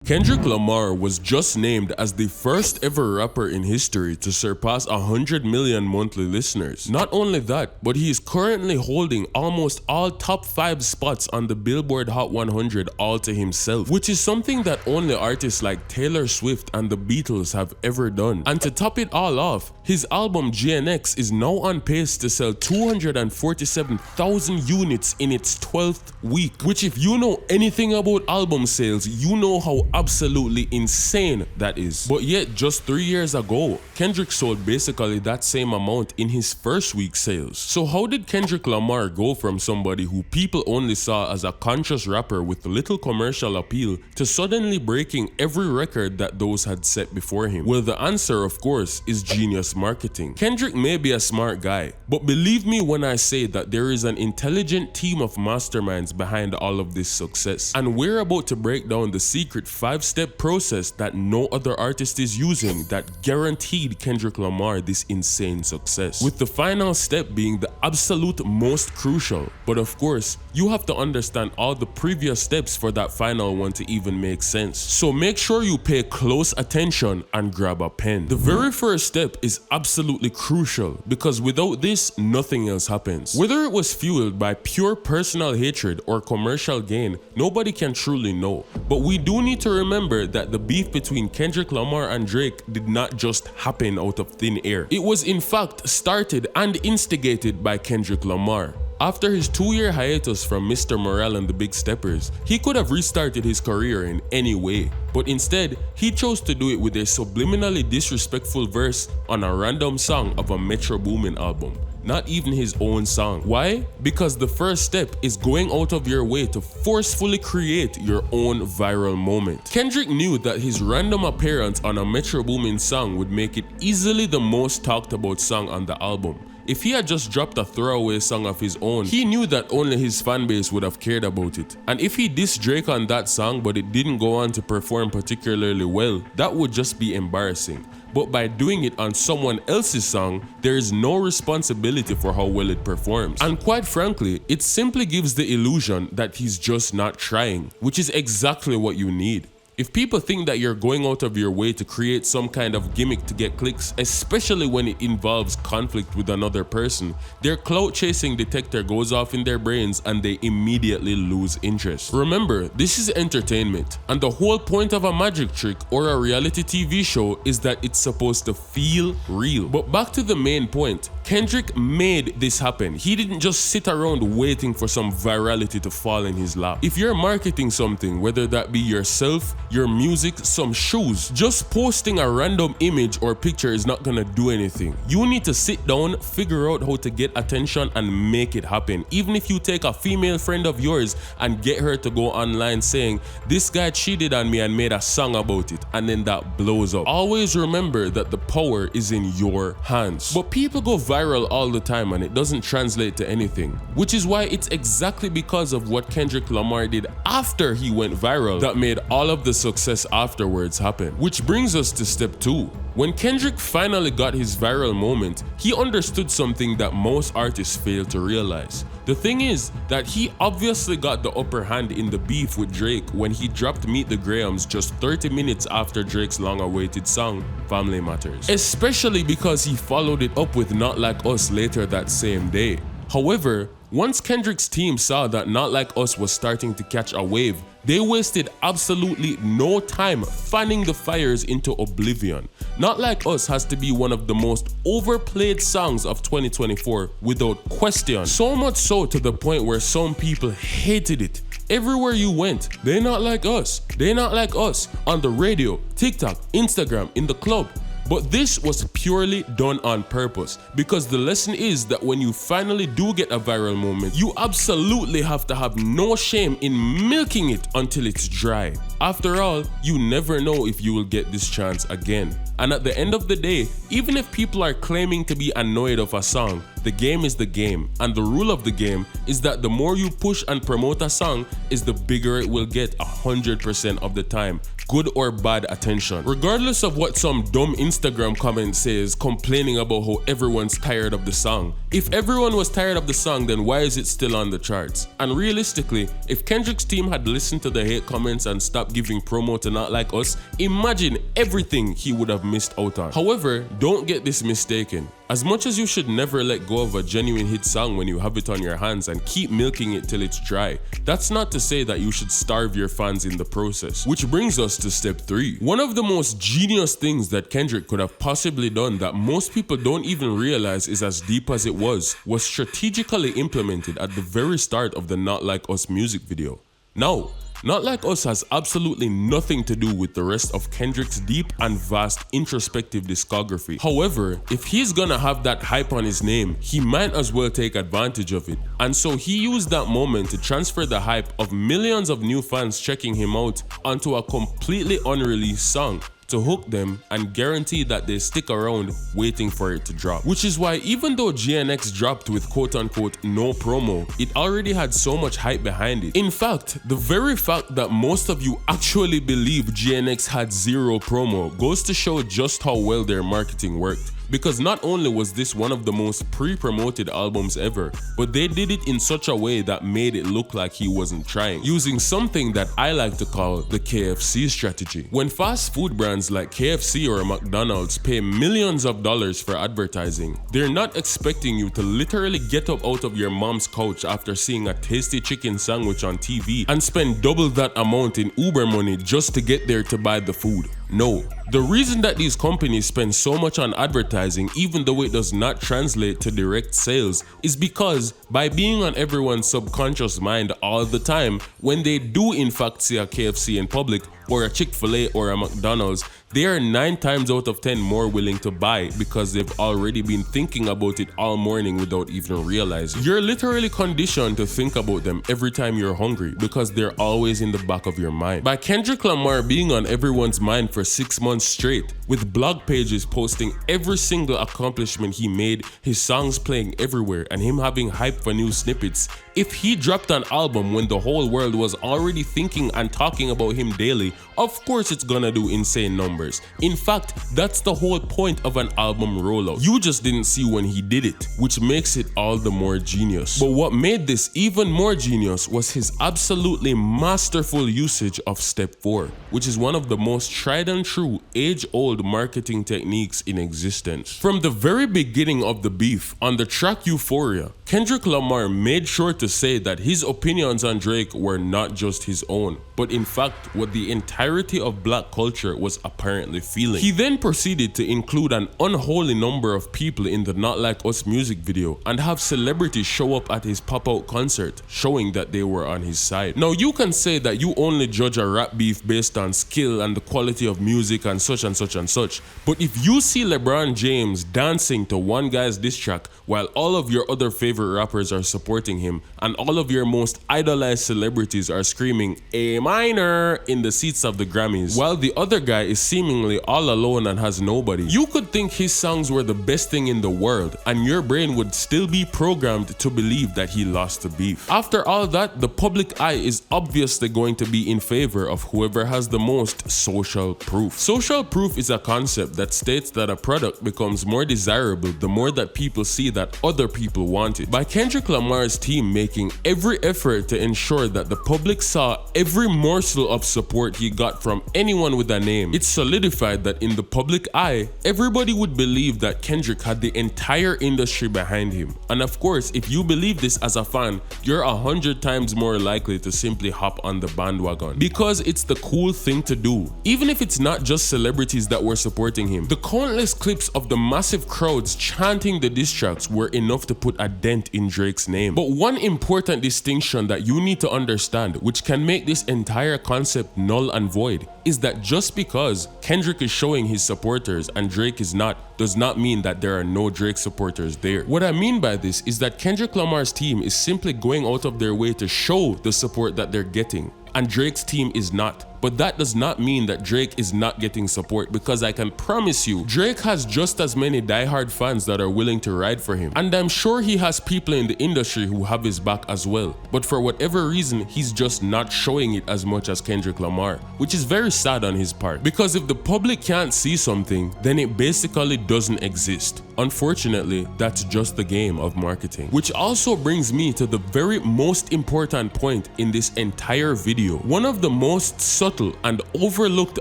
Kendrick Lamar was just named as the first ever rapper in history to surpass 100 million monthly listeners. Not only that, but he is currently holding almost all top 5 spots on the Billboard Hot 100 all to himself, which is something that only artists like Taylor Swift and the Beatles have ever done. And to top it all off, his album GNX is now on pace to sell 247,000 units in its 12th week, which if you know anything about album sales, you know how absolutely insane that is. But yet, just 3 years ago, Kendrick sold basically that same amount in his first week sales. So how did Kendrick Lamar go from somebody who people only saw as a conscious rapper with little commercial appeal to suddenly breaking every record that those had set before him? Well, the answer, of course, is genius marketing. Kendrick may be a smart guy, but believe me when I say that there is an intelligent team of masterminds behind all of this success. And we're about to break down the secret 5-step process that no other artist is using that guaranteed Kendrick Lamar this insane success, with the final step being the absolute most crucial. But of course, you have to understand all the previous steps for that final one to even make sense. So make sure you pay close attention and grab a pen. The very first step is absolutely crucial because without this, nothing else happens. Whether it was fueled by pure personal hatred or commercial gain, nobody can truly know. But we do need to remember that the beef between Kendrick Lamar and Drake did not just happen out of thin air. It was in fact started and instigated by Kendrick Lamar. After his 2-year hiatus from Mr. Morale and the Big Steppers, he could have restarted his career in any way, but instead, he chose to do it with a subliminally disrespectful verse on a random song of a Metro Boomin album. Not even his own song. Why? Because the first step is going out of your way to forcefully create your own viral moment. Kendrick knew that his random appearance on a Metro Boomin song would make it easily the most talked about song on the album. If he had just dropped a throwaway song of his own, he knew that only his fanbase would have cared about it. And if he dissed Drake on that song but it didn't go on to perform particularly well, that would just be embarrassing. But by doing it on someone else's song, there is no responsibility for how well it performs. And quite frankly, it simply gives the illusion that he's just not trying, which is exactly what you need. If people think that you're going out of your way to create some kind of gimmick to get clicks, especially when it involves conflict with another person, their clout chasing detector goes off in their brains and they immediately lose interest. Remember, this is entertainment, and the whole point of a magic trick or a reality TV show is that it's supposed to feel real. But back to the main point, Kendrick made this happen. He didn't just sit around waiting for some virality to fall in his lap. If you're marketing something, whether that be yourself, your music, some shoes, just posting a random image or picture is not gonna do anything. You need to sit down, figure out how to get attention and make it happen. Even if you take a female friend of yours and get her to go online saying, "This guy cheated on me," and made a song about it, and then that blows up. Always remember that the power is in your hands. But people go viral all the time and it doesn't translate to anything, which is why it's exactly because of what Kendrick Lamar did after he went viral that made all of the success afterwards happen. Which brings us to step 2. When Kendrick finally got his viral moment, he understood something that most artists fail to realize. The thing is that he obviously got the upper hand in the beef with Drake when he dropped Meet the Grahams just 30 minutes after Drake's long-awaited song, Family Matters. Especially because he followed it up with Not Like Us later that same day. However, once Kendrick's team saw that Not Like Us was starting to catch a wave, they wasted absolutely no time fanning the fires into oblivion. Not Like Us has to be one of the most overplayed songs of 2024 without question. So much so to the point where some people hated it. Everywhere you went, "They not like us, they not like us," on the radio, TikTok, Instagram, in the club. But this was purely done on purpose, because the lesson is that when you finally do get a viral moment, you absolutely have to have no shame in milking it until it's dry. After all, you never know if you will get this chance again. And at the end of the day, even if people are claiming to be annoyed of a song, the game is the game, and the rule of the game is that the more you push and promote a song is the bigger it will get 100% of the time. good or bad attention. Regardless of what some dumb Instagram comment says complaining about how everyone's tired of the song. If everyone was tired of the song, then why is it still on the charts? And realistically, if Kendrick's team had listened to the hate comments and stopped giving promo to Not Like Us, imagine everything he would have missed out on. However, don't get this mistaken. As much as you should never let go of a genuine hit song when you have it on your hands and keep milking it till it's dry, that's not to say that you should starve your fans in the process. Which brings us to step 3. One of the most genius things that Kendrick could have possibly done that most people don't even realize is as deep as it was strategically implemented at the very start of the Not Like Us music video. Now, Not Like Us has absolutely nothing to do with the rest of Kendrick's deep and vast introspective discography. However, if he's gonna have that hype on his name, he might as well take advantage of it. And so he used that moment to transfer the hype of millions of new fans checking him out onto a completely unreleased song, to hook them and guarantee that they stick around waiting for it to drop. Which is why even though GNX dropped with quote-unquote no promo, it already had so much hype behind it. In fact, the very fact that most of you actually believe GNX had zero promo goes to show just how well their marketing worked. Because not only was this one of the most pre-promoted albums ever, but they did it in such a way that made it look like he wasn't trying, using something that I like to call the KFC strategy. When fast food brands like KFC or McDonald's pay millions of dollars for advertising, they're not expecting you to literally get up out of your mom's couch after seeing a tasty chicken sandwich on TV and spend double that amount in Uber money just to get there to buy the food. No. The reason that these companies spend so much on advertising, even though it does not translate to direct sales, is because by being on everyone's subconscious mind all the time, when they do in fact see a KFC in public, or a Chick-fil-A or a McDonald's, they are 9 times out of 10 more willing to buy because they've already been thinking about it all morning without even realizing. You're literally conditioned to think about them every time you're hungry because they're always in the back of your mind. By Kendrick Lamar being on everyone's mind for 6 months straight, with blog pages posting every single accomplishment he made, his songs playing everywhere, and him having hype for new snippets, if he dropped an album when the whole world was already thinking and talking about him daily, of course it's gonna do insane numbers. In fact, that's the whole point of an album rollout. You just didn't see when he did it, which makes it all the more genius. But what made this even more genius was his absolutely masterful usage of step 4, which is one of the most tried and true, age-old marketing techniques in existence. From the very beginning of the beef, on the track Euphoria, Kendrick Lamar made sure to say that his opinions on Drake were not just his own, but in fact what the entirety of black culture was apparently feeling. He then proceeded to include an unholy number of people in the Not Like Us music video and have celebrities show up at his pop-out concert, showing that they were on his side. Now you can say that you only judge a rap beef based on skill and the quality of music and such and such and such, but if you see LeBron James dancing to one guy's diss track while all of your other favorite rappers are supporting him and all of your most idolized celebrities are screaming A minor in the seats of the Grammys, while the other guy is seemingly all alone and has nobody, you could think his songs were the best thing in the world and your brain would still be programmed to believe that he lost the beef. After all that, the public eye is obviously going to be in favor of whoever has the most social proof. Social proof is a concept that states that a product becomes more desirable the more that people see that other people want it. By Kendrick Lamar's team making every effort to ensure that the public saw every morsel of support he got from anyone with a name, it solidified that in the public eye, everybody would believe that Kendrick had the entire industry behind him. And of course, if you believe this as a fan, you're 100 times more likely to simply hop on the bandwagon because it's the cool thing to do. Even if it's not just celebrities that were supporting him, the countless clips of the massive crowds chanting the diss tracks were enough to put a dent in Drake's name. But one important distinction that you need to understand, which can make this entire concept null and void, is that just because Kendrick is showing his supporters and Drake is not, does not mean that there are no Drake supporters there. What I mean by this is that Kendrick Lamar's team is simply going out of their way to show the support that they're getting, and Drake's team is not. but that does not mean that Drake is not getting support, because I can promise you, Drake has just as many diehard fans that are willing to ride for him. And I'm sure he has people in the industry who have his back as well. But for whatever reason, he's just not showing it as much as Kendrick Lamar, which is very sad on his part. Because if the public can't see something, then it basically doesn't exist. Unfortunately, that's just the game of marketing. Which also brings me to the very most important point in this entire video. One of the most subtle and overlooked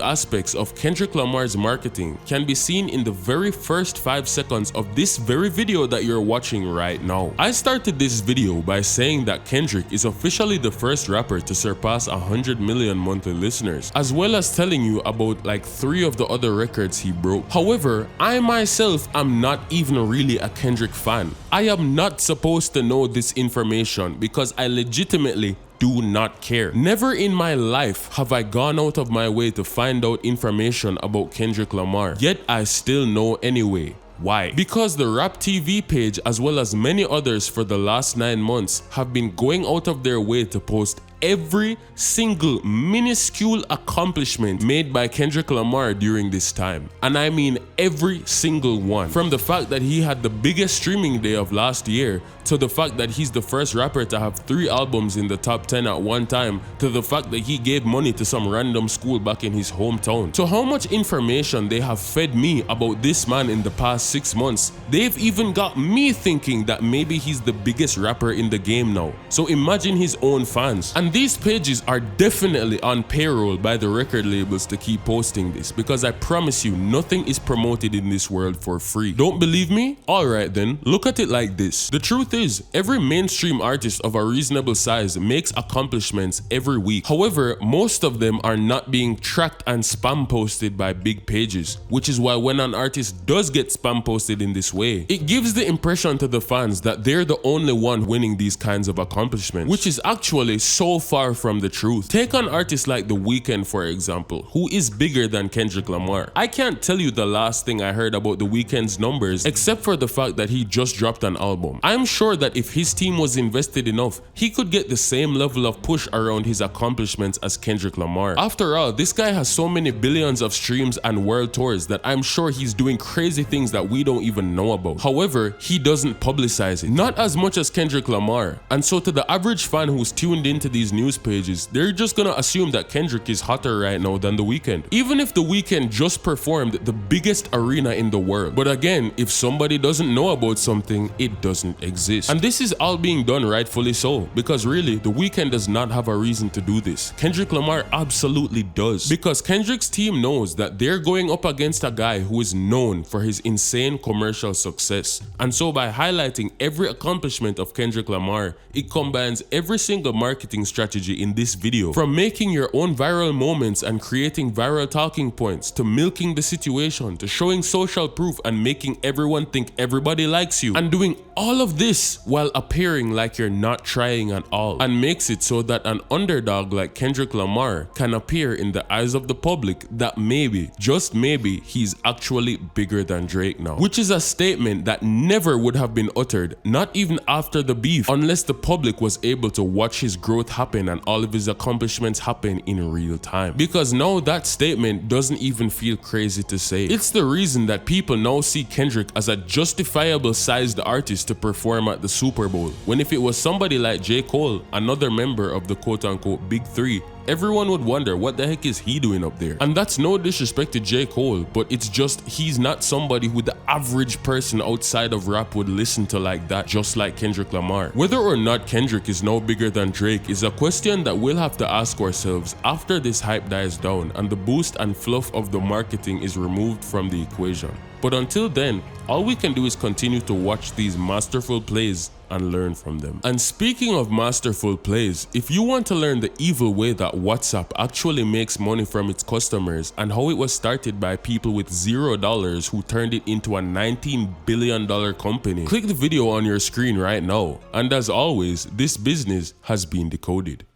aspects of Kendrick Lamar's marketing can be seen in the very first 5 seconds of this very video that you're watching right now. I started this video by saying that Kendrick is officially the first rapper to surpass 100 million monthly listeners, as well as telling you about like 3 of the other records he broke. However, I myself am not even really a Kendrick fan. I am not supposed to know this information because I legitimately do not care. Never in my life have I gone out of my way to find out information about Kendrick Lamar, yet I still know anyway. Why? Because the Rap TV page, as well as many others for the last 9 months, have been going out of their way to post every single minuscule accomplishment made by Kendrick Lamar during this time. And I mean every single one. From the fact that he had the biggest streaming day of last year, to the fact that he's the first rapper to have 3 albums in the top 10 at one time, to the fact that he gave money to some random school back in his hometown, to how much information they have fed me about this man in the past 6 months. They've even got me thinking that maybe he's the biggest rapper in the game now. So imagine his own fans. And these pages are definitely on payroll by the record labels to keep posting this, because I promise you, nothing is promoted in this world for free. Don't believe me? Alright then, look at it like this. The truth is, every mainstream artist of a reasonable size makes accomplishments every week. However, most of them are not being tracked and spam posted by big pages, which is why when an artist does get spam posted in this way, it gives the impression to the fans that they're the only one winning these kinds of accomplishments, which is actually so far from the truth. Take an artist like The Weeknd, for example, who is bigger than Kendrick Lamar. I can't tell you the last thing I heard about The Weeknd's numbers, except for the fact that he just dropped an album. I'm sure that if his team was invested enough, he could get the same level of push around his accomplishments as Kendrick Lamar. After all, this guy has so many billions of streams and world tours that I'm sure he's doing crazy things that we don't even know about. However, he doesn't publicize it, not as much as Kendrick Lamar. And so to the average fan who's tuned into these news pages, they're just gonna assume that Kendrick is hotter right now than The Weeknd, even if The Weeknd just performed the biggest arena in the world. But again, if somebody doesn't know about something, it doesn't exist. And this is all being done rightfully so, because really, The Weeknd does not have a reason to do this. Kendrick Lamar absolutely does, because Kendrick's team knows that they're going up against a guy who is known for his insane commercial success. And so by highlighting every accomplishment of Kendrick Lamar, it combines every single marketing strategy in this video, from making your own viral moments and creating viral talking points, to milking the situation, to showing social proof and making everyone think everybody likes you, and doing all of this while appearing like you're not trying at all, and makes it so that an underdog like Kendrick Lamar can appear in the eyes of the public that maybe, just maybe, he's actually bigger than Drake now, which is a statement that never would have been uttered, not even after the beef, unless the public was able to watch his growth happen and all of his accomplishments happen in real time. Because now that statement doesn't even feel crazy to say. It's the reason that people now see Kendrick as a justifiable sized artist to perform at the Super Bowl, when if it was somebody like J. Cole, another member of the quote-unquote Big Three, everyone would wonder what the heck is he doing up there. And that's no disrespect to J. Cole, but it's just he's not somebody who the average person outside of rap would listen to like that, just like Kendrick Lamar. Whether or not Kendrick is now bigger than Drake is a question that we'll have to ask ourselves after this hype dies down and the boost and fluff of the marketing is removed from the equation. But until then, all we can do is continue to watch these masterful plays and learn from them. And speaking of masterful plays, if you want to learn the evil way that WhatsApp actually makes money from its customers and how it was started by people with $0 who turned it into a $19 billion company, click the video on your screen right now. And as always, this business has been decoded.